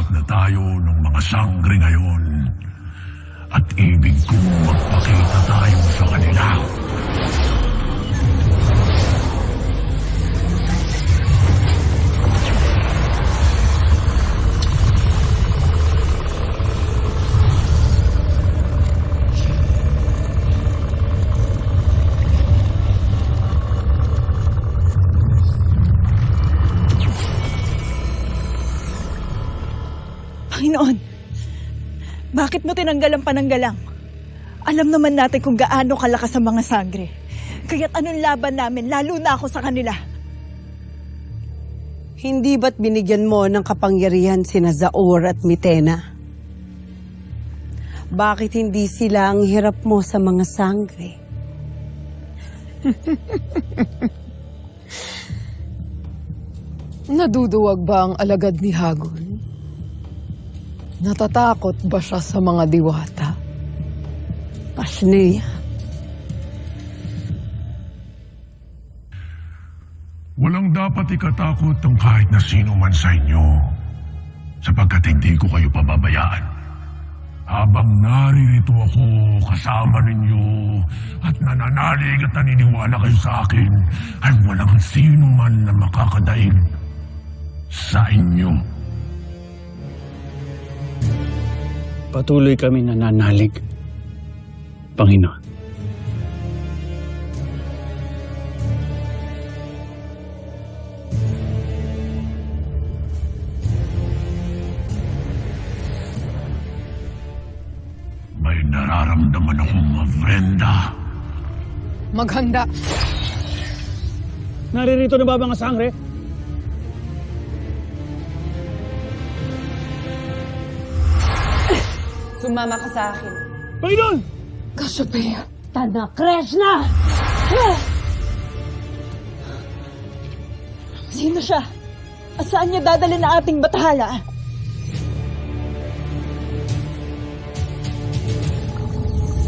Nakaharap na tayo ng mga sangre ngayon. At ibig kong magpakita tayo sa kanila. Panginoon, bakit mo tinanggal ang pananggalang? Alam naman natin kung gaano kalakas ang mga sangre. Kaya't anong laban namin, lalo na ako sa kanila. Hindi ba't binigyan mo ng kapangyarihan sina Zaur at Mitena? Bakit hindi sila ang hirap mo sa mga sangre? Naduduwag ba ang alagad ni Hagon? Natatakot ba siya sa mga diwata? Pasneya, Walang dapat ikatakot ng kahit na sino man sa inyo, sapagkat hindi ko kayo pababayaan. Habang naririto ako kasama ninyo at nananalig at naniniwala kayo sa akin, ay walang sino man na makakadaig sa inyo. Patuloy kami nananalig, Panginoon. May nararamdaman akong Brenda. Maghanda. Naririto na ba mga sangre? Sumama ka sa akin. Panginoon! Kasyapaya. Tana Krishna! Sino siya? At saan niya dadalhin ang ating bathala?